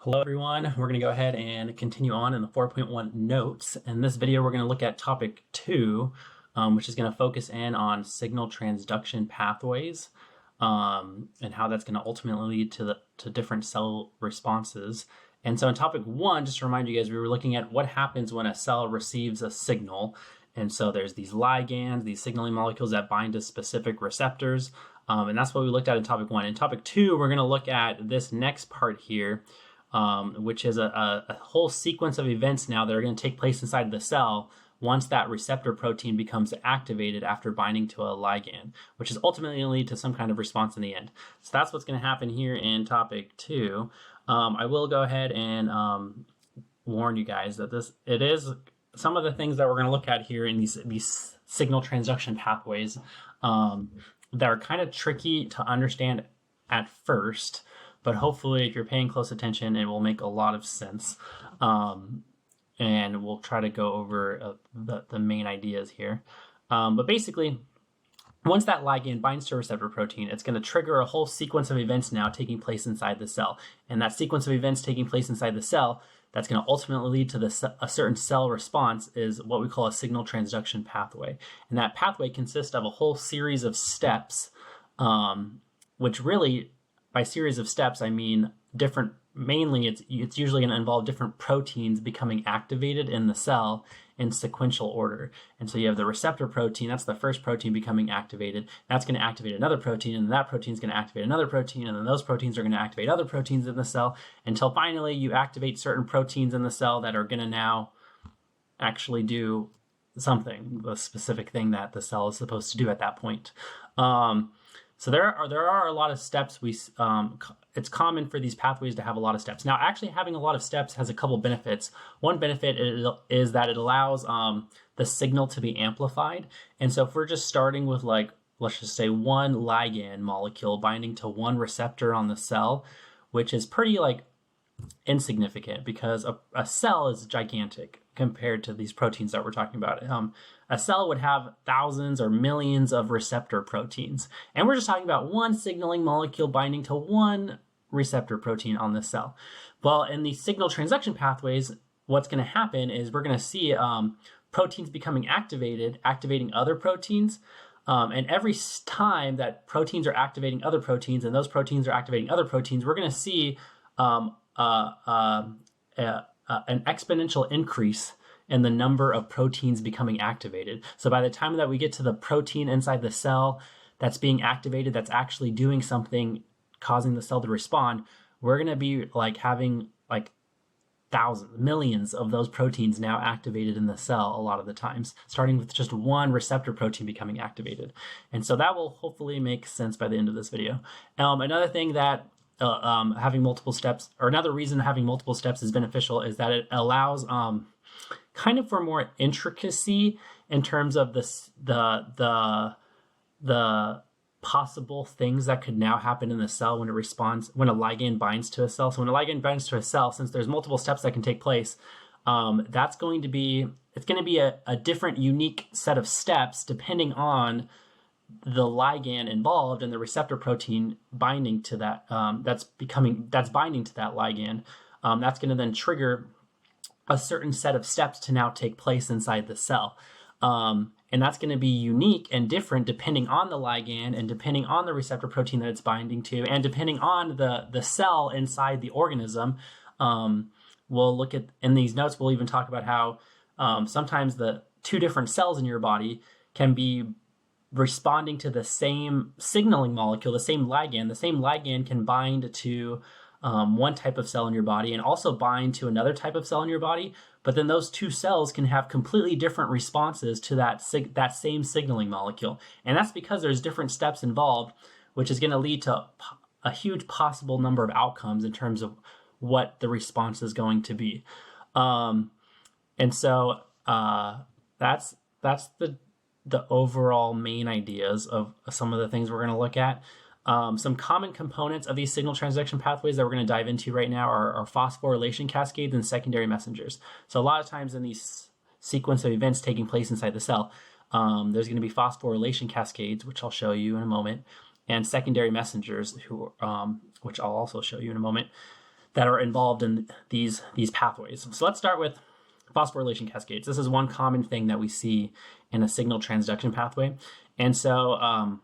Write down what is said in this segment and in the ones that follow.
Hello everyone, we're going to go ahead and continue on in the 4.1 notes. In this video we're going to look at topic 2, which is going to focus in on signal transduction pathways and how that's going to ultimately lead to different cell responses. And so in topic 1, just to remind you guys, we were looking at what happens when a cell receives a signal. And so there's these ligands, these signaling molecules that bind to specific receptors. And that's what we looked at in topic 1. In topic 2, we're going to look at this next part here, which is a whole sequence of events now that are going to take place inside the cell once that receptor protein becomes activated after binding to a ligand, which is ultimately going to lead to some kind of response in the end. So that's what's going to happen here in topic 2. I will go ahead and warn you guys that it is some of the things that we're going to look at here in these signal transduction pathways that are kind of tricky to understand at first. But hopefully, if you're paying close attention, it will make a lot of sense. And we'll try to go over the main ideas here. But basically, once that ligand binds to a receptor protein, it's going to trigger a whole sequence of events now taking place inside the cell. And that sequence of events taking place inside the cell that's going to ultimately lead to a certain cell response is what we call a signal transduction pathway. And that pathway consists of a whole series of steps, which really, by series of steps, I mean mainly it's usually going to involve different proteins becoming activated in the cell in sequential order. And so you have the receptor protein, that's the first protein becoming activated. That's going to activate another protein, and that protein is going to activate another protein, and then those proteins are going to activate other proteins in the cell until finally you activate certain proteins in the cell that are going to now actually do something, the specific thing that the cell is supposed to do at that point. So there are a lot of steps. It's common for these pathways to have a lot of steps. Now, actually having a lot of steps has a couple benefits. One benefit is that it allows the signal to be amplified. And so if we're just starting with, like, let's just say one ligand molecule binding to one receptor on the cell, which is pretty insignificant because a cell is gigantic compared to these proteins that we're talking about. A cell would have thousands or millions of receptor proteins. And we're just talking about one signaling molecule binding to one receptor protein on the cell. Well, in the signal transduction pathways, what's going to happen is we're going to see proteins becoming activating other proteins. And every time that proteins are activating other proteins and those proteins are activating other proteins, we're going to see an exponential increase in the number of proteins becoming activated. So by the time that we get to the protein inside the cell that's being activated, that's actually doing something, causing the cell to respond, we're going to be having thousands, millions of those proteins now activated in the cell a lot of the times, starting with just one receptor protein becoming activated. And so that will hopefully make sense by the end of this video. Another thing that having multiple steps, or another reason having multiple steps is beneficial, is that it allows kind of for more intricacy in terms of the possible things that could now happen in the cell when a ligand binds to a cell. So when a ligand binds to a cell, since there's multiple steps that can take place, it's going to be a different, unique set of steps depending on the ligand involved and the receptor protein binding to that, that's binding to that ligand. That's going to then trigger a certain set of steps to now take place inside the cell. And that's going to be unique and different depending on the ligand and depending on the receptor protein that it's binding to and depending on the cell inside the organism. We'll look at, in these notes, we'll even talk about how sometimes the two different cells in your body can be responding to the same signaling molecule, the same ligand. The same ligand can bind to one type of cell in your body and also bind to another type of cell in your body, but then those two cells can have completely different responses to that same signaling molecule. And that's because there's different steps involved, which is going to lead to a huge possible number of outcomes in terms of what the response is going to be. And so that's the overall main ideas of some of the things we're going to look at. Some common components of these signal transduction pathways that we're going to dive into right now are phosphorylation cascades and secondary messengers. So a lot of times in these sequence of events taking place inside the cell, there's going to be phosphorylation cascades, which I'll show you in a moment, and secondary messengers, which I'll also show you in a moment. that are involved in these pathways. So let's start with phosphorylation cascades. This is one common thing that we see in a signal transduction pathway. And so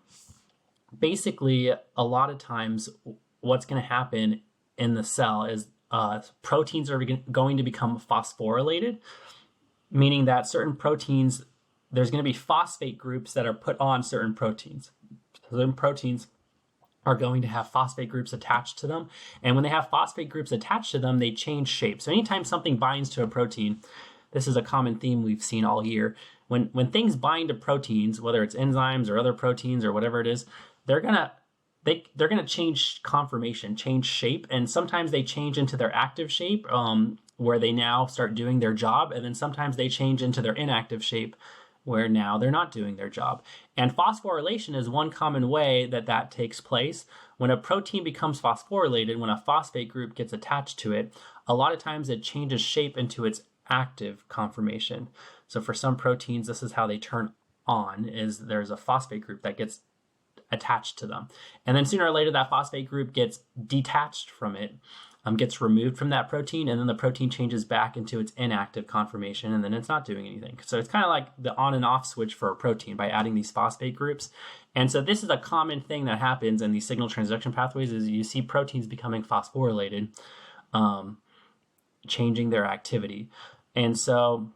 basically, a lot of times what's going to happen in the cell is proteins are going to become phosphorylated, meaning that certain proteins, there's going to be phosphate groups that are put on certain proteins. Certain proteins are going to have phosphate groups attached to them. And when they have phosphate groups attached to them, they change shape. So anytime something binds to a protein, this is a common theme we've seen all year. When things bind to proteins, whether it's enzymes or other proteins or whatever it is, they're gonna change conformation, change shape, and sometimes they change into their active shape, where they now start doing their job, and then sometimes they change into their inactive shape, where now they're not doing their job. And phosphorylation is one common way that takes place. When a protein becomes phosphorylated, when a phosphate group gets attached to it, a lot of times it changes shape into its active conformation. So for some proteins, this is how they turn on, is there's a phosphate group that gets attached to them. And then sooner or later, that phosphate group gets detached from it, gets removed from that protein, and then the protein changes back into its inactive conformation, and then it's not doing anything. So it's kind of like the on and off switch for a protein by adding these phosphate groups. And so this is a common thing that happens in these signal transduction pathways, is you see proteins becoming phosphorylated, changing their activity. And so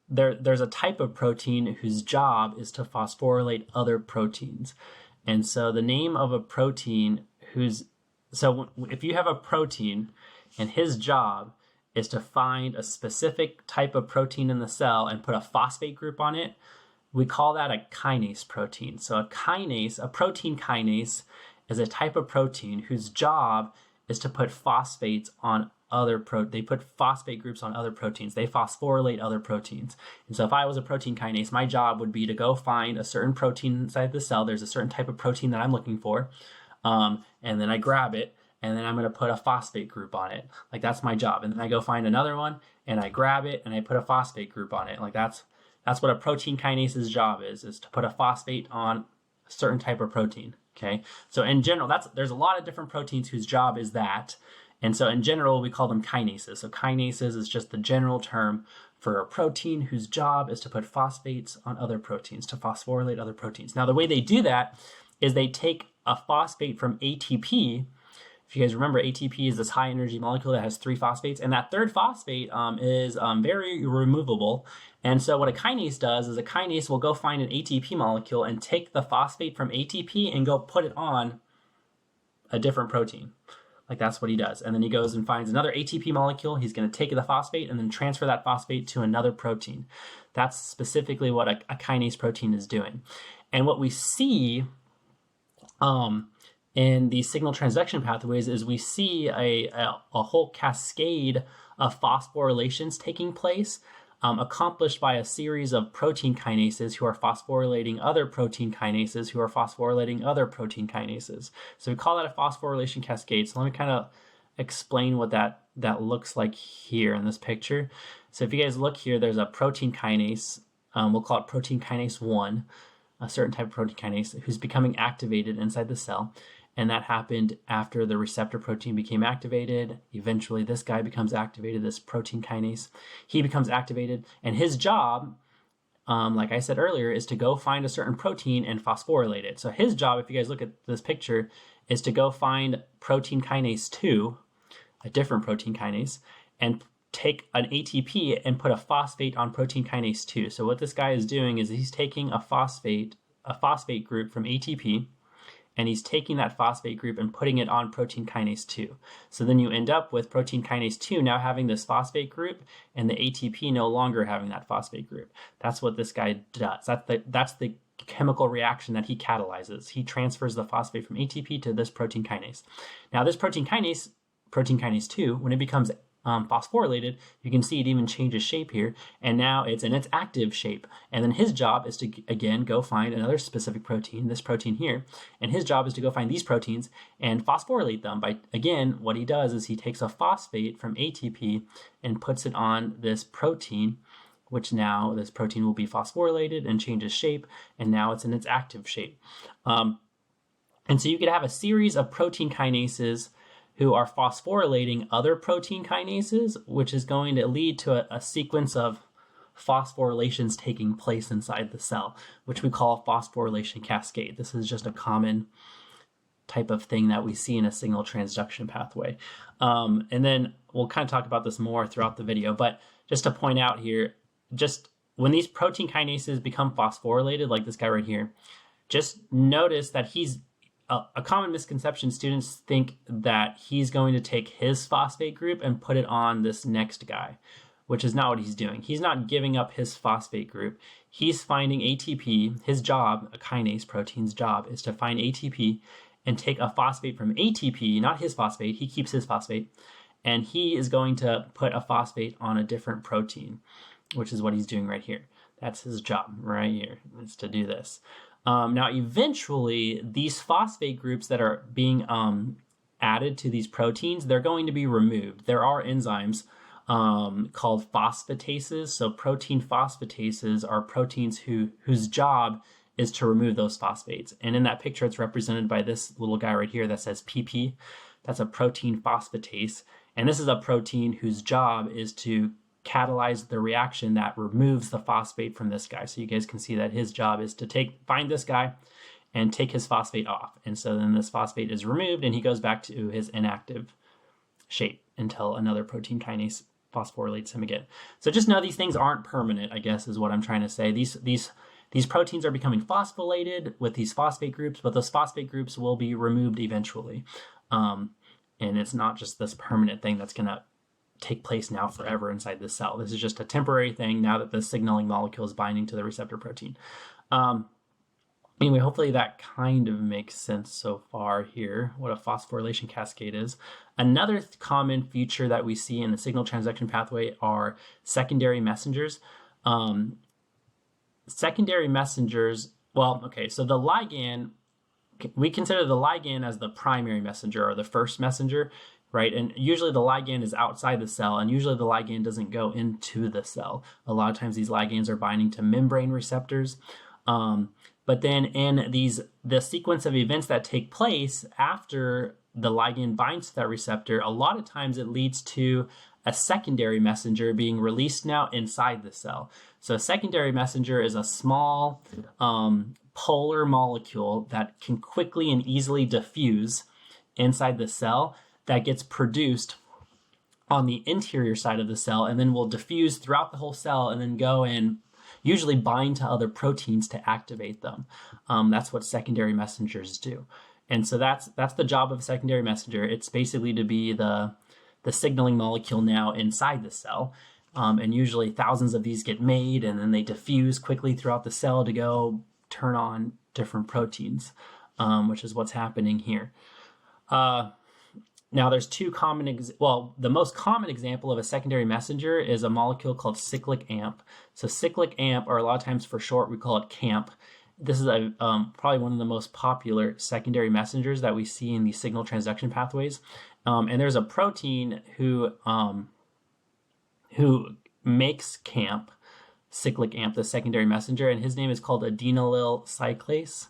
there's a type of protein whose job is to phosphorylate other proteins. And so the name of a protein so if you have a protein and his job is to find a specific type of protein in the cell and put a phosphate group on it, we call that a kinase protein. So a protein kinase is a type of protein whose job is to put phosphates on they put phosphate groups on other proteins. They phosphorylate other proteins. And so if I was a protein kinase, my job would be to go find a certain protein inside the cell. There's a certain type of protein that I'm looking for. And then I grab it, and then I'm going to put a phosphate group on it. Like, that's my job. And then I go find another one, and I grab it, and I put a phosphate group on it. Like, that's what a protein kinase's job is to put a phosphate on a certain type of protein. Okay. So in general, there's a lot of different proteins whose job is that. And so in general, we call them kinases. So kinases is just the general term for a protein whose job is to put phosphates on other proteins, to phosphorylate other proteins. Now, the way they do that is they take a phosphate from ATP. If you guys remember, ATP is this high energy molecule that has 3 phosphates, and that third phosphate is very removable. And so what a kinase does is a kinase will go find an ATP molecule and take the phosphate from ATP and go put it on a different protein. Like, that's what he does. And then he goes and finds another ATP molecule. He's going to take the phosphate and then transfer that phosphate to another protein. That's specifically what a kinase protein is doing. And what we see in these signal transduction pathways is we see a whole cascade of phosphorylations taking place, accomplished by a series of protein kinases who are phosphorylating other protein kinases who are phosphorylating other protein kinases. So we call that a phosphorylation cascade. So let me kind of explain what that looks like here in this picture. So if you guys look here, there's a protein kinase. We'll call it protein kinase 1, a certain type of protein kinase who's becoming activated inside the cell. And that happened after the receptor protein became activated. Eventually, this guy becomes activated, this protein kinase. He becomes activated, and his job, like I said earlier, is to go find a certain protein and phosphorylate it. So his job, if you guys look at this picture, is to go find protein kinase 2, a different protein kinase, and take an ATP and put a phosphate on protein kinase 2. So what this guy is doing is he's taking a phosphate group from ATP, and he's taking that phosphate group and putting it on protein kinase 2. So then you end up with protein kinase 2 now having this phosphate group, and the ATP no longer having that phosphate group. That's what this guy does. That's the chemical reaction that he catalyzes. He transfers the phosphate from ATP to this protein kinase. Now this protein kinase 2, when it becomes phosphorylated, you can see it even changes shape here, and now it's in its active shape. And then his job is to, again, go find another specific protein, this protein here, and his job is to go find these proteins and phosphorylate them by, again, what he does is he takes a phosphate from ATP and puts it on this protein, which now this protein will be phosphorylated and changes shape, and now it's in its active shape. And so you could have a series of protein kinases who are phosphorylating other protein kinases, which is going to lead to a sequence of phosphorylations taking place inside the cell, which we call a phosphorylation cascade. This is just a common type of thing that we see in a signal transduction pathway. And then we'll kind of talk about this more throughout the video, but just to point out here, just when these protein kinases become phosphorylated, like this guy right here, just notice that he's a common misconception. Students think that he's going to take his phosphate group and put it on this next guy, which is not what he's doing. He's not giving up his phosphate group. He's finding ATP. His job, a kinase protein's job, is to find ATP and take a phosphate from ATP, not his phosphate. He keeps his phosphate, and he is going to put a phosphate on a different protein, which is what he's doing right here. That's his job right here, is to do this. Now, eventually, these phosphate groups that are being added to these proteins, they're going to be removed. There are enzymes called phosphatases. So protein phosphatases are proteins whose job is to remove those phosphates. And in that picture, it's represented by this little guy right here that says PP. That's a protein phosphatase. And this is a protein whose job is to catalyze the reaction that removes the phosphate from this guy. So you guys can see that his job is to find this guy and take his phosphate off. And so then this phosphate is removed and he goes back to his inactive shape until another protein kinase phosphorylates him again. So just know these things aren't permanent, I guess is what I'm trying to say. These proteins are becoming phosphorylated with these phosphate groups, but those phosphate groups will be removed eventually. And it's not just this permanent thing that's going to take place now forever inside the cell. This is just a temporary thing now that the signaling molecule is binding to the receptor protein. Anyway, hopefully that kind of makes sense so far here, what a phosphorylation cascade is. Another common feature that we see in the signal transduction pathway are secondary messengers. Secondary messengers, well, okay, so the ligand, we consider the ligand as the primary messenger or the first messenger, right? And usually the ligand is outside the cell, and usually the ligand doesn't go into the cell. A lot of times these ligands are binding to membrane receptors. But then in the sequence of events that take place after the ligand binds to that receptor, a lot of times it leads to a secondary messenger being released now inside the cell. So a secondary messenger is a small polar molecule that can quickly and easily diffuse inside the cell that gets produced on the interior side of the cell and then will diffuse throughout the whole cell and then go and usually bind to other proteins to activate them. That's what secondary messengers do. And so that's the job of a secondary messenger. It's basically to be the signaling molecule now inside the cell. And usually thousands of these get made and then they diffuse quickly throughout the cell to go turn on different proteins, which is what's happening here. Now there's two common, the most common example of a secondary messenger is a molecule called cyclic AMP. So cyclic AMP, or a lot of times for short, we call it CAMP. This is probably one of the most popular secondary messengers that we see in the signal transduction pathways. And there's a protein who makes CAMP, cyclic AMP, the secondary messenger, and his name is called adenylyl cyclase.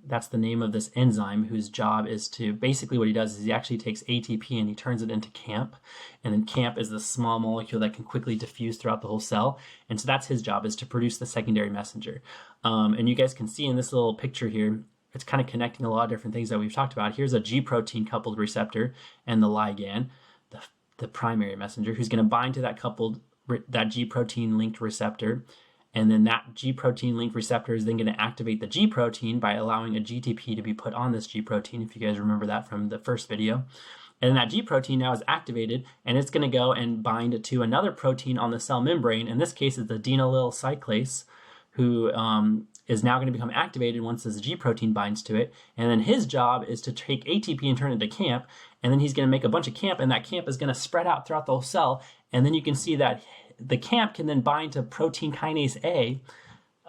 That's the name of this enzyme whose job is to, basically what he does is he actually takes ATP and he turns it into CAMP, and then CAMP is the small molecule that can quickly diffuse throughout the whole cell, and so that's his job, is to produce the secondary messenger. And you guys can see in this little picture here, it's kind of connecting a lot of different things that we've talked about. Here's a G protein coupled receptor and the ligand, the primary messenger, who's going to bind to that G protein linked receptor. And then that G protein linked receptor is then going to activate the G protein by allowing a GTP to be put on this G protein, if you guys remember that from the first video. And then that G protein now is activated, and it's going to go and bind to another protein on the cell membrane. In this case, it's the adenylyl cyclase, who is now going to become activated once this G protein binds to it. And then his job is to take ATP and turn it into CAMP, and then he's going to make a bunch of CAMP, and that CAMP is going to spread out throughout the whole cell. And then you can see that the CAMP can then bind to protein kinase A,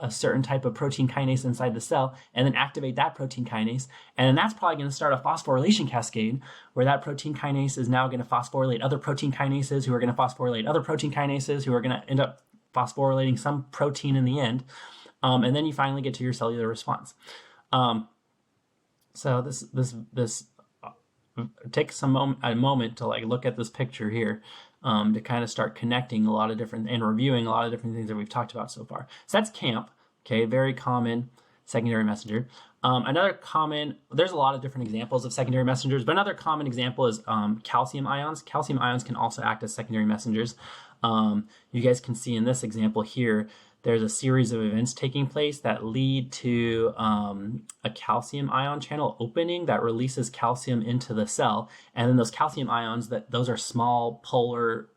a certain type of protein kinase inside the cell, and then activate that protein kinase. And then that's probably going to start a phosphorylation cascade where that protein kinase is now going to phosphorylate other protein kinases who are going to phosphorylate other protein kinases who are going to end up phosphorylating some protein in the end. And then you finally get to your cellular response. So this take a moment to like look at this picture here, to kind of start connecting a lot of different and reviewing a lot of different things that we've talked about so far. So that's CAMP, okay, very common secondary messenger. Another common, there's a lot of different examples of secondary messengers, but another common example is calcium ions. Calcium ions can also act as secondary messengers. You guys can see in this example here, there's a series of events taking place that lead to a calcium ion channel opening that releases calcium into the cell. And then those calcium ions, those are small polar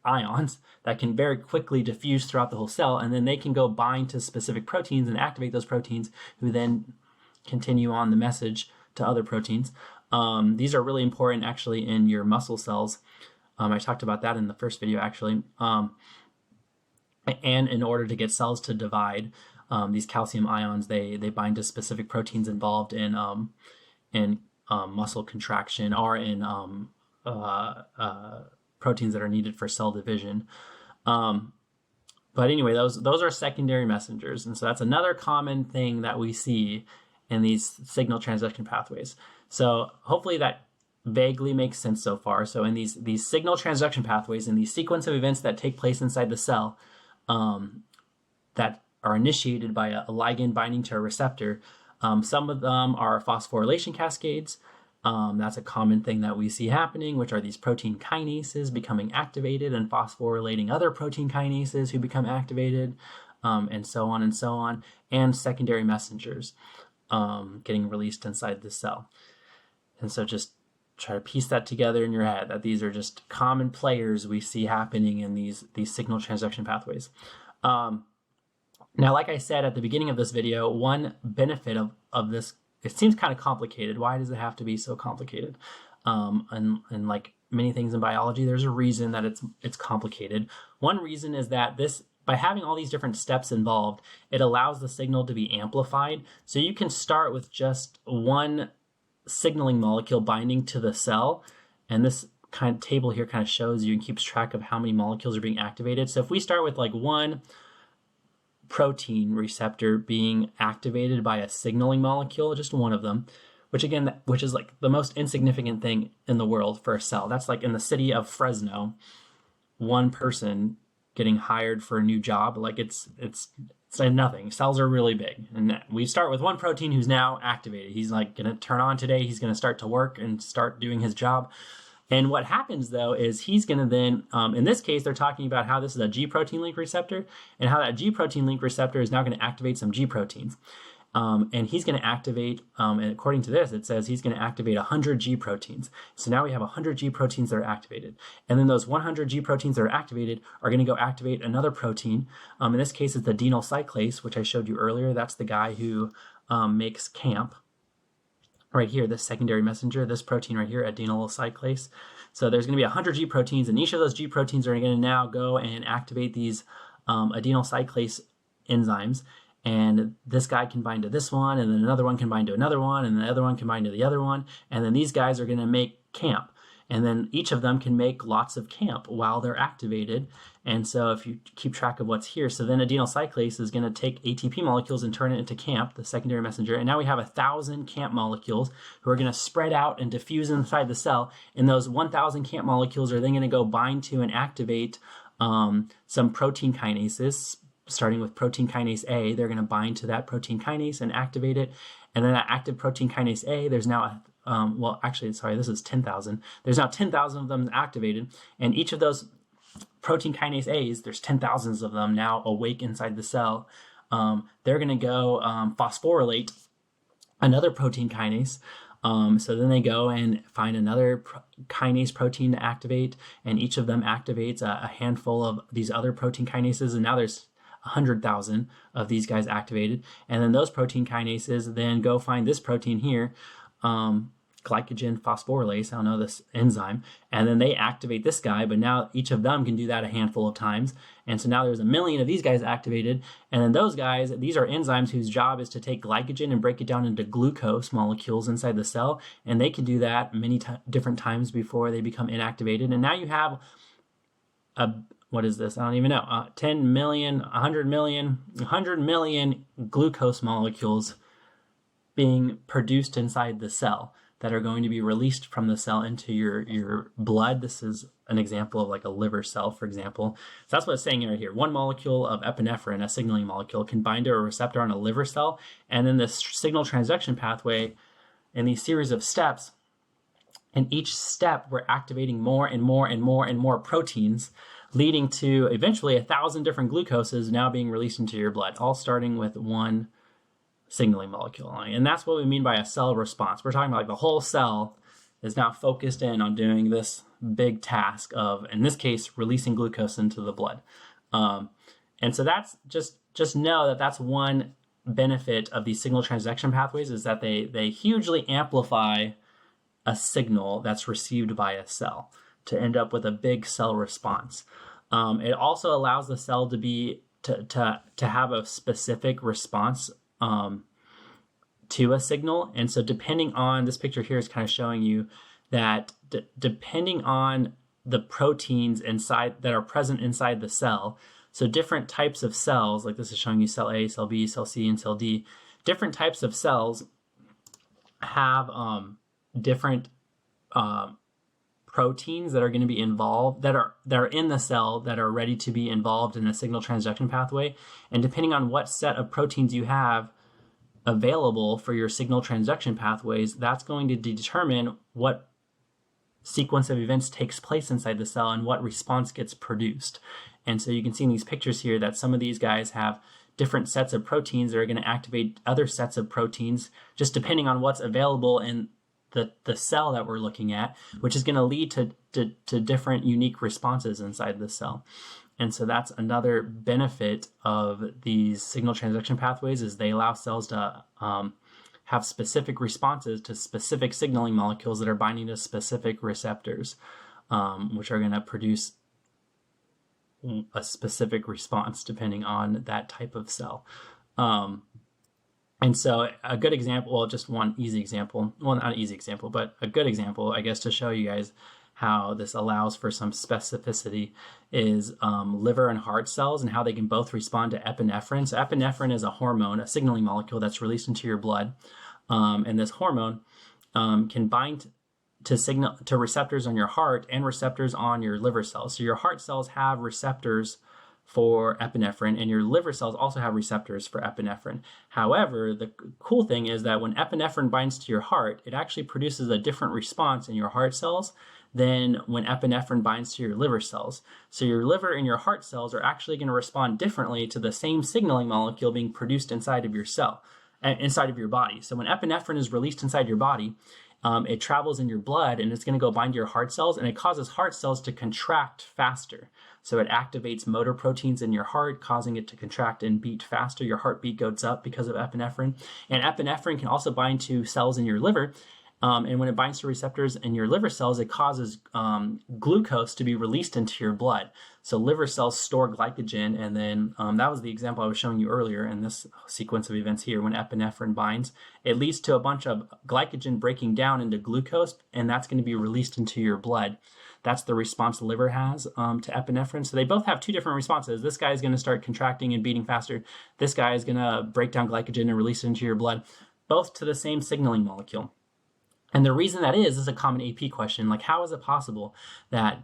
ions that can very quickly diffuse throughout the whole cell, and then they can go bind to specific proteins and activate those proteins, who then continue on the message to other proteins. These are really important actually in your muscle cells. I talked about that in the first video actually. And in order to get cells to divide, these calcium ions, they bind to specific proteins involved in muscle contraction, or in proteins that are needed for cell division. But anyway, those are secondary messengers, and so that's another common thing that we see in these signal transduction pathways. So hopefully that vaguely makes sense so far. So in these signal transduction pathways, in these sequence of events that take place inside the cell, that are initiated by a ligand binding to a receptor, some of them are phosphorylation cascades. That's a common thing that we see happening, which are these protein kinases becoming activated and phosphorylating other protein kinases who become activated, and so on and so on, and secondary messengers getting released inside the cell. And so just try to piece that together in your head, that these are just common players we see happening in these signal transduction pathways. Now, like I said at the beginning of this video, one benefit of this, it seems kind of complicated. Why does it have to be so complicated? And like many things in biology, there's a reason that it's complicated. One reason is that by having all these different steps involved, it allows the signal to be amplified. So you can start with just one signaling molecule binding to the cell, and this kind of table here kind of shows you and keeps track of how many molecules are being activated. So if we start with like one protein receptor being activated by a signaling molecule, just one of them, which is like the most insignificant thing in the world for a cell. That's like in the city of Fresno, one person getting hired for a new job. Like it's nothing. Cells are really big, and we start with one protein who's now activated. He's like going to turn on today. He's going to start to work and start doing his job. And what happens though is he's going to then, in this case, they're talking about how this is a G protein link receptor, and how that G protein link receptor is now going to activate some G proteins. And he's going to activate, and according to this, it says he's going to activate 100 G proteins. So now we have 100 G proteins that are activated. And then those 100 G proteins that are activated are going to go activate another protein. In this case, it's the adenyl cyclase, which I showed you earlier. That's the guy who makes CAMP. Right here, this secondary messenger, this protein right here, adenyl cyclase. So there's going to be 100 G proteins, and each of those G proteins are going to now go and activate these adenyl cyclase enzymes. And this guy can bind to this one, and then another one can bind to another one, and the other one can bind to the other one. And then these guys are going to make CAMP. And then each of them can make lots of CAMP while they're activated. And so if you keep track of what's here, so then adenyl cyclase is going to take ATP molecules and turn it into CAMP, the secondary messenger. And now we have 1,000 CAMP molecules who are going to spread out and diffuse inside the cell. And those 1,000 CAMP molecules are then going to go bind to and activate some protein kinases. Starting with protein kinase A, they're going to bind to that protein kinase and activate it. And then that active protein kinase A, there's now, this is 10,000. There's now 10,000 of them activated. And each of those protein kinase A's, there's 10,000s of them now awake inside the cell. They're going to go phosphorylate another protein kinase. So then they go and find another kinase protein to activate, and each of them activates a handful of these other protein kinases. And now there's 100,000 of these guys activated. And then those protein kinases then go find this protein here, glycogen phosphorylase, I don't know this enzyme, and then they activate this guy, but now each of them can do that a handful of times. And so now there's 1 million of these guys activated. And then those guys, these are enzymes whose job is to take glycogen and break it down into glucose molecules inside the cell. And they can do that many different times before they become inactivated. And now you have what is this? I don't even know. 10 million, 100 million, 100 million glucose molecules being produced inside the cell that are going to be released from the cell into your blood. This is an example of like a liver cell, for example. So that's what it's saying right here. One molecule of epinephrine, a signaling molecule, can bind to a receptor on a liver cell, and then this signal transduction pathway and these series of steps, in each step we're activating more and more and more and more proteins, leading to eventually 1,000 different glucoses now being released into your blood, all starting with one signaling molecule. And that's what we mean by a cell response. We're talking about like the whole cell is now focused in on doing this big task of, in this case, releasing glucose into the blood. And so that's just know that that's one benefit of these signal transduction pathways, is that they hugely amplify a signal that's received by a cell to end up with a big cell response. It also allows the cell to have a specific response to a signal. And so depending on, this picture here is kind of showing you that depending on the proteins inside that are present inside the cell, so different types of cells, like this is showing you cell A, cell B, cell C, and cell D, different types of cells have different proteins that are going to be involved, that are in the cell, that are ready to be involved in a signal transduction pathway. And depending on what set of proteins you have available for your signal transduction pathways, that's going to determine what sequence of events takes place inside the cell and what response gets produced. And so you can see in these pictures here that some of these guys have different sets of proteins that are going to activate other sets of proteins, just depending on what's available in the cell that we're looking at, which is going to lead to different unique responses inside the cell. And so that's another benefit of these signal transduction pathways, is they allow cells to have specific responses to specific signaling molecules that are binding to specific receptors, which are going to produce a specific response depending on that type of cell. And so a good example, well, just one easy example, well, not an easy example, but a good example, I guess, to show you guys how this allows for some specificity is liver and heart cells and how they can both respond to epinephrine. So epinephrine is a hormone, a signaling molecule that's released into your blood. And this hormone can bind to receptors on your heart and receptors on your liver cells. So your heart cells have receptors for epinephrine, and your liver cells also have receptors for epinephrine. However, the cool thing is that when epinephrine binds to your heart, it actually produces a different response in your heart cells than when epinephrine binds to your liver cells. So your liver and your heart cells are actually going to respond differently to the same signaling molecule being produced inside of your cell, inside of your body. So when epinephrine is released inside your body, it travels in your blood and it's going to go bind to your heart cells, and it causes heart cells to contract faster. So it activates motor proteins in your heart, causing it to contract and beat faster. Your heartbeat goes up because of epinephrine. And epinephrine can also bind to cells in your liver. And when it binds to receptors in your liver cells, it causes glucose to be released into your blood. So liver cells store glycogen, and then that was the example I was showing you earlier in this sequence of events here. When epinephrine binds, it leads to a bunch of glycogen breaking down into glucose, and that's going to be released into your blood. That's the response the liver has to epinephrine. So they both have two different responses. This guy is going to start contracting and beating faster. This guy is going to break down glycogen and release it into your blood, both to the same signaling molecule. And the reason that is a common AP question. Like, how is it possible that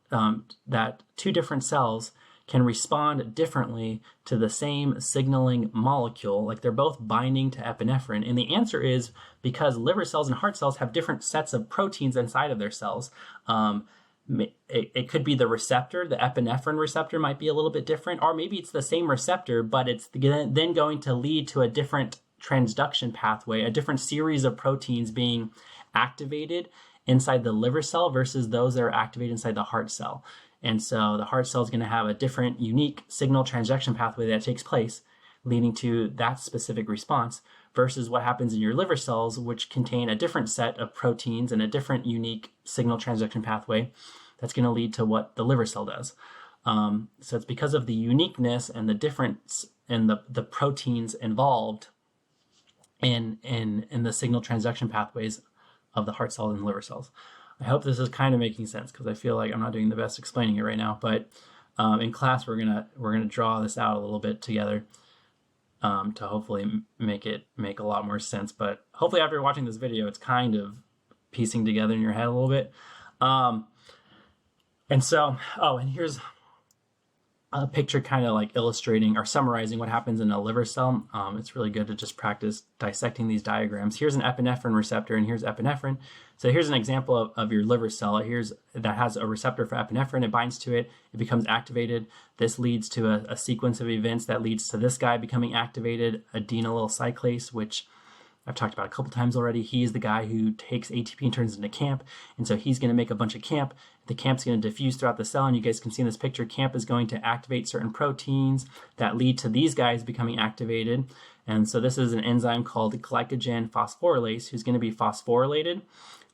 that two different cells can respond differently to the same signaling molecule? Like, they're both binding to epinephrine. And the answer is because liver cells and heart cells have different sets of proteins inside of their cells. It could be the receptor, the epinephrine receptor might be a little bit different, or maybe it's the same receptor, but it's then going to lead to a different transduction pathway, a different series of proteins being activated inside the liver cell versus those that are activated inside the heart cell. And so the heart cell is going to have a different unique signal transduction pathway that takes place, leading to that specific response, versus what happens in your liver cells, which contain a different set of proteins and a different unique signal transduction pathway that's going to lead to what the liver cell does. So it's because of the uniqueness and the difference in the proteins involved in the signal transduction pathways of the heart cell and liver cells. I hope this is kind of making sense, because I feel like I'm not doing the best explaining it right now, but in class we're gonna draw this out a little bit together. to hopefully make a lot more sense. But hopefully after watching this video, it's kind of piecing together in your head a little bit. And so, and here's a picture kind of like illustrating or summarizing what happens in a liver cell. It's really good to just practice dissecting these diagrams. Here's an epinephrine receptor and here's epinephrine. So here's an example of your liver cell. That has a receptor for epinephrine. It binds to it. It becomes activated. This leads to a sequence of events that leads to this guy becoming activated, adenylyl cyclase, which I've talked about a couple times already. He's the guy who takes ATP and turns it into CAMP. And so he's going to make a bunch of CAMP. The CAMP's going to diffuse throughout the cell. And you guys can see in this picture, CAMP is going to activate certain proteins that lead to these guys becoming activated. And so this is an enzyme called glycogen phosphorylase, who's going to be phosphorylated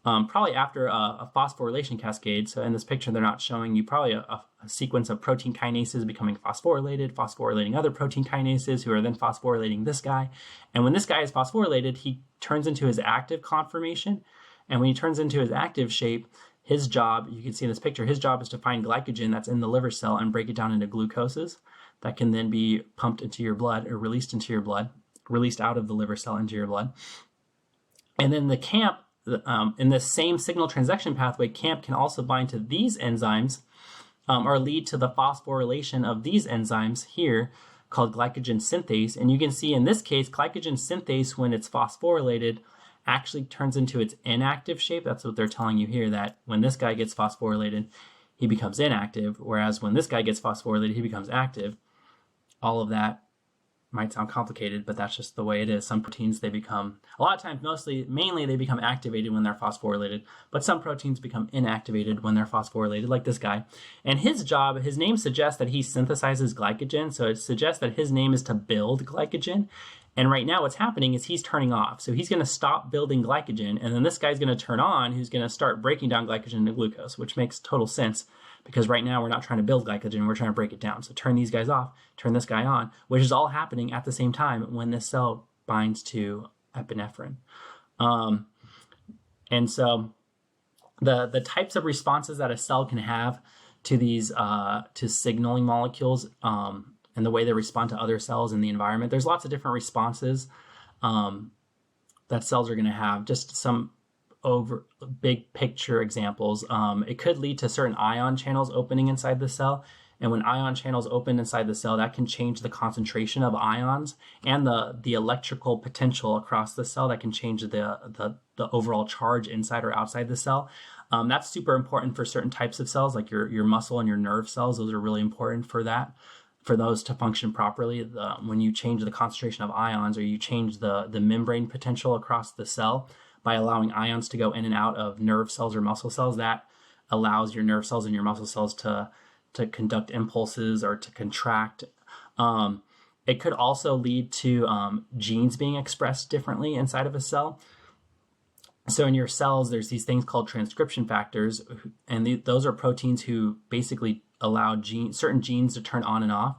probably after a phosphorylation cascade. So in this picture, they're not showing you probably a sequence of protein kinases becoming phosphorylated, phosphorylating other protein kinases who are then phosphorylating this guy. And when this guy is phosphorylated, he turns into his active conformation. And when he turns into his active shape, his job, you can see in this picture, his job is to find glycogen that's in the liver cell and break it down into glucoses that can then be pumped into your blood or released into your blood, released out of the liver cell into your blood. And then the CAMP, in this same signal transduction pathway, CAMP can also bind to these enzymes or lead to the phosphorylation of these enzymes here called glycogen synthase. And you can see in this case, glycogen synthase, when it's phosphorylated, actually turns into its inactive shape. That's what they're telling you here, that when this guy gets phosphorylated, he becomes inactive, whereas when this guy gets phosphorylated, he becomes active. All of that might sound complicated, but that's just the way it is. Some proteins, they become, a lot of times, mainly they become activated when they're phosphorylated, but some proteins become inactivated when they're phosphorylated, like this guy. And his job, his name suggests that he synthesizes glycogen, so it suggests that his name is to build glycogen. And right now what's happening is he's turning off. So he's going to stop building glycogen, and then this guy's going to turn on, who's going to start breaking down glycogen into glucose, which makes total sense because right now we're not trying to build glycogen, we're trying to break it down. So turn these guys off, turn this guy on, which is all happening at the same time when this cell binds to epinephrine. And so the types of responses that a cell can have to these to signaling molecules and the way they respond to other cells in the environment, there's lots of different responses that cells are going to have. Just some over big picture examples. It could lead to certain ion channels opening inside the cell. And when ion channels open inside the cell, that can change the concentration of ions and the electrical potential across the cell. That can change the overall charge inside or outside the cell. That's super important for certain types of cells, like your muscle and your nerve cells. Those are really important for that, for those to function properly. When you change the concentration of ions, or you change the membrane potential across the cell by allowing ions to go in and out of nerve cells or muscle cells, that allows your nerve cells and your muscle cells to conduct impulses or to contract. It could also lead to genes being expressed differently inside of a cell. So in your cells, there's these things called transcription factors, and those are proteins who basically allow certain genes to turn on and off.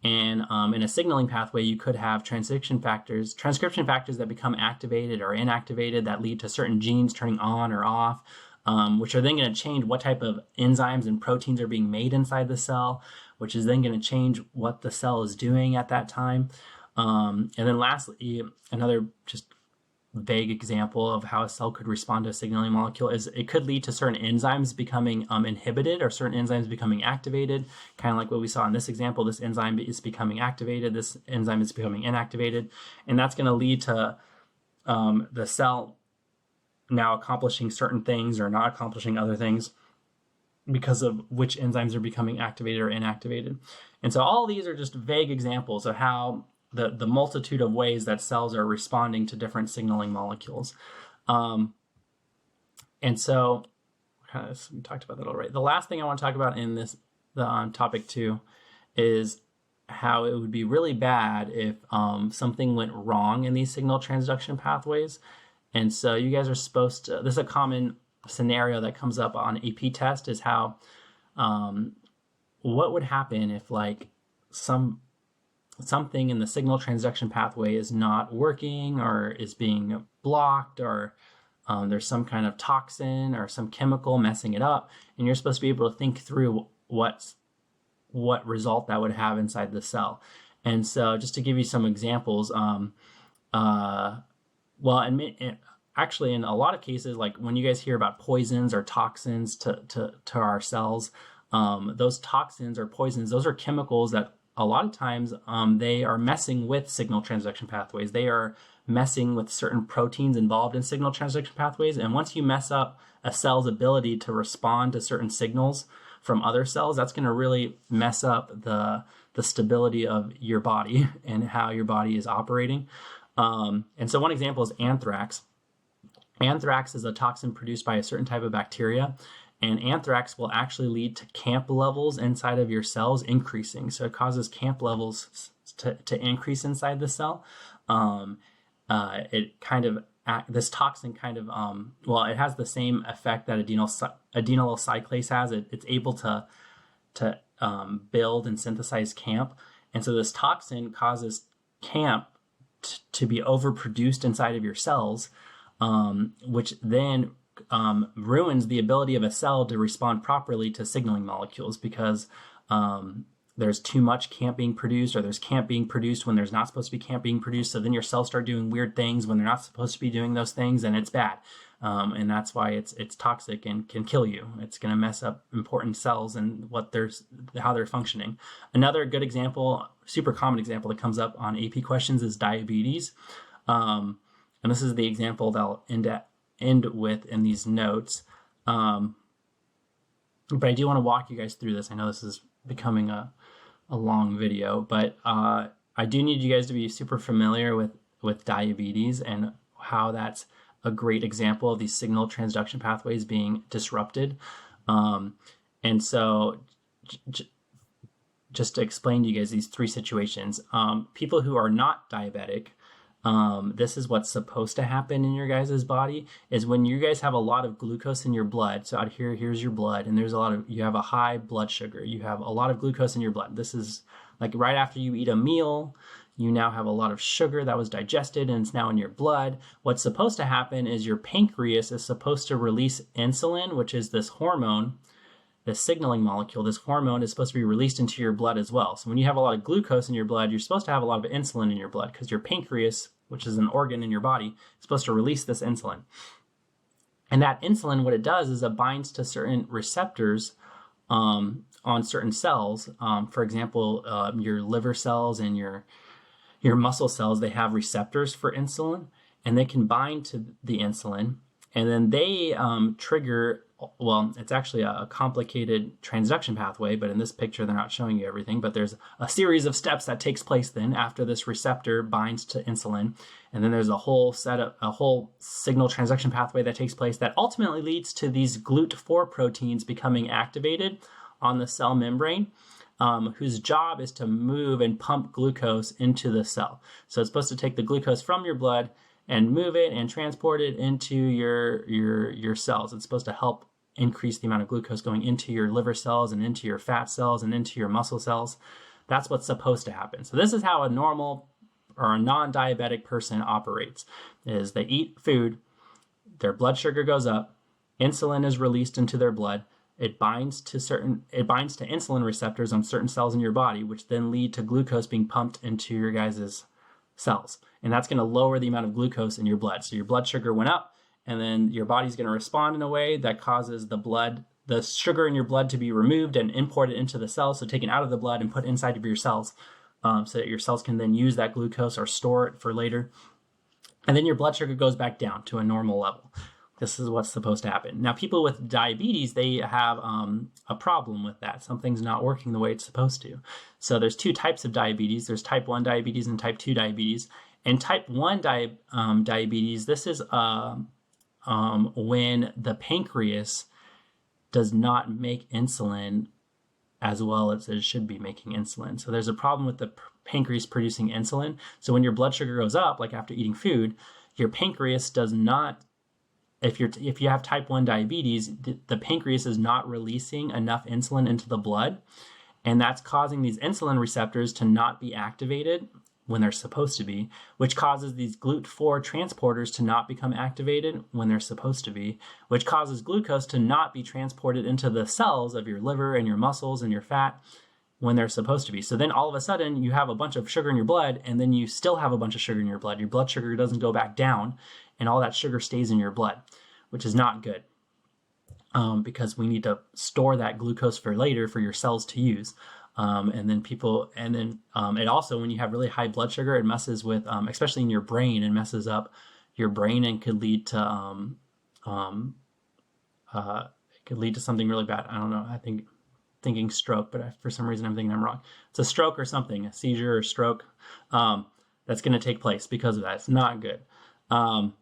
And in a signaling pathway, you could have transcription factors that become activated or inactivated that lead to certain genes turning on or off, which are then going to change what type of enzymes and proteins are being made inside the cell, which is then going to change what the cell is doing at that time. And then lastly, another just vague example of how a cell could respond to a signaling molecule is it could lead to certain enzymes becoming inhibited or certain enzymes becoming activated, kind of like what we saw in this example. This enzyme is becoming activated, this enzyme is becoming inactivated, and that's going to lead to the cell now accomplishing certain things or not accomplishing other things because of which enzymes are becoming activated or inactivated. And so all these are just vague examples of how the multitude of ways that cells are responding to different signaling molecules. And so we talked about that already. The last thing I want to talk about in this topic 2 is how it would be really bad if something went wrong in these signal transduction pathways. And so you guys are supposed to, this is a common scenario that comes up on AP test, is how, what would happen if like something in the signal transduction pathway is not working or is being blocked, or there's some kind of toxin or some chemical messing it up, and you're supposed to be able to think through what result that would have inside the cell. And so just to give you some examples, actually in a lot of cases, like when you guys hear about poisons or toxins to our cells, those toxins or poisons, those are chemicals that a lot of times they are messing with signal transduction pathways. They are messing with certain proteins involved in signal transduction pathways. And once you mess up a cell's ability to respond to certain signals from other cells, that's going to really mess up the stability of your body and how your body is operating. And so one example is anthrax. Anthrax is a toxin produced by a certain type of bacteria, and anthrax will actually lead to CAMP levels inside of your cells increasing. So it causes CAMP levels to increase inside the cell. This toxin kind of, it has the same effect that adenylyl cyclase has. It's able to build and synthesize CAMP. And so this toxin causes CAMP to be overproduced inside of your cells, which then ruins the ability of a cell to respond properly to signaling molecules, because there's too much CAMP being produced, or there's CAMP being produced when there's not supposed to be CAMP being produced. So then your cells start doing weird things when they're not supposed to be doing those things, and it's bad. And that's why it's toxic and can kill you. It's going to mess up important cells and how they're functioning. Another good example, super common example that comes up on AP questions is diabetes. And this is the example that I'll end with in these notes. But I do want to walk you guys through this. I know this is becoming a long video, but I do need you guys to be super familiar with diabetes and how that's a great example of these signal transduction pathways being disrupted. And so just to explain to you guys these three situations, people who are not diabetic, this is what's supposed to happen in your guys' body, is when you guys have a lot of glucose in your blood. So out here's your blood, and you have a high blood sugar. You have a lot of glucose in your blood. This is like right after you eat a meal, you now have a lot of sugar that was digested and it's now in your blood. What's supposed to happen is your pancreas is supposed to release insulin, which is this hormone, this signaling molecule. This hormone is supposed to be released into your blood as well. So when you have a lot of glucose in your blood, you're supposed to have a lot of insulin in your blood, because your pancreas, which is an organ in your body, is supposed to release this insulin. And that insulin, what it does is it binds to certain receptors on certain cells. For example, your liver cells and your muscle cells, they have receptors for insulin, and they can bind to the insulin, and then they trigger, it's actually a complicated transduction pathway, but in this picture they're not showing you everything, but there's a series of steps that takes place then after this receptor binds to insulin, and then there's a whole signal transduction pathway that takes place that ultimately leads to these GLUT4 proteins becoming activated on the cell membrane, whose job is to move and pump glucose into the cell. So it's supposed to take the glucose from your blood and move it and transport it into your cells. It's supposed to help increase the amount of glucose going into your liver cells and into your fat cells and into your muscle cells. That's what's supposed to happen. So this is how a normal or a non-diabetic person operates, is they eat food, their blood sugar goes up, insulin is released into their blood, it binds to insulin receptors on certain cells in your body, which then lead to glucose being pumped into your guys' cells. And that's going to lower the amount of glucose in your blood. So your blood sugar went up, and then your body's going to respond in a way that causes the sugar in your blood to be removed and imported into the cells, so taken out of the blood and put inside of your cells, so that your cells can then use that glucose or store it for later. And then your blood sugar goes back down to a normal level. This is what's supposed to happen. Now, people with diabetes, they have a problem with that. Something's not working the way it's supposed to. So there's two types of diabetes. There's type 1 diabetes and type 2 diabetes. And type 1 diabetes, this is when the pancreas does not make insulin as well as it should be making insulin. So there's a problem with the pancreas producing insulin. So when your blood sugar goes up, like after eating food, your pancreas does not, if you have type 1 diabetes, the pancreas is not releasing enough insulin into the blood, and that's causing these insulin receptors to not be activated when they're supposed to be, which causes these GLUT4 transporters to not become activated when they're supposed to be, which causes glucose to not be transported into the cells of your liver and your muscles and your fat when they're supposed to be. So then all of a sudden you have a bunch of sugar in your blood, and then you still have a bunch of sugar in your blood. Your blood sugar doesn't go back down, and all that sugar stays in your blood, which is not good, because we need to store that glucose for later for your cells to use. It also, when you have really high blood sugar, it messes with, especially in your brain, it messes up your brain and could lead to something really bad. I don't know. Thinking stroke, but for some reason I'm thinking I'm wrong. It's a stroke or something, a seizure or stroke, that's going to take place because of that. It's not good. So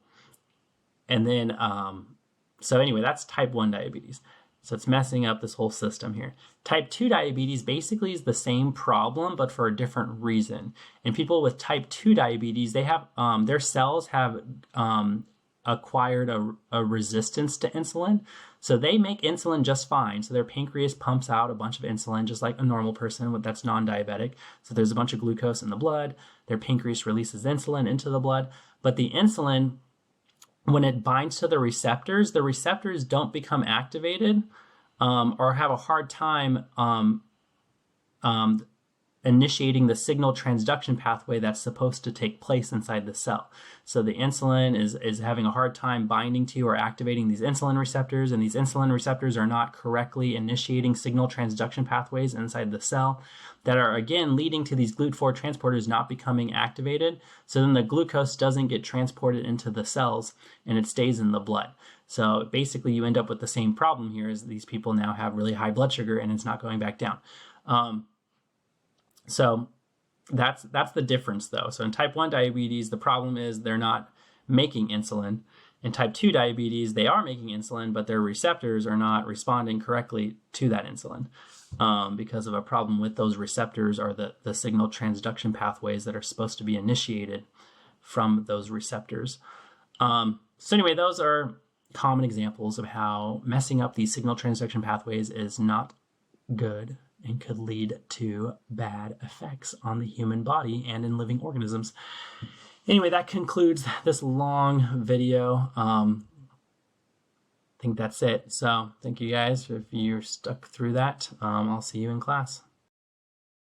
anyway, that's type 1 diabetes. So it's messing up this whole system here. Type 2 diabetes basically is the same problem, but for a different reason. And people with type 2 diabetes, they have their cells have acquired a resistance to insulin. So they make insulin just fine. So their pancreas pumps out a bunch of insulin just like a normal person that's non-diabetic. So there's a bunch of glucose in the blood. Their pancreas releases insulin into the blood. But the insulin, when it binds to the receptors don't become activated or have a hard time initiating the signal transduction pathway that's supposed to take place inside the cell. So the insulin is having a hard time binding to or activating these insulin receptors, and these insulin receptors are not correctly initiating signal transduction pathways inside the cell that are, again, leading to these GLUT4 transporters not becoming activated. So then the glucose doesn't get transported into the cells and it stays in the blood. So basically you end up with the same problem here, is these people now have really high blood sugar and it's not going back down. So that's the difference, though. So in type 1 diabetes, the problem is they're not making insulin. In type 2 diabetes, they are making insulin, but their receptors are not responding correctly to that insulin because of a problem with those receptors, or the signal transduction pathways that are supposed to be initiated from those receptors. So anyway, those are common examples of how messing up these signal transduction pathways is not good and could lead to bad effects on the human body and in living organisms. Anyway, that concludes this long video. I think that's it. So thank you guys if you're stuck through that. I'll see you in class.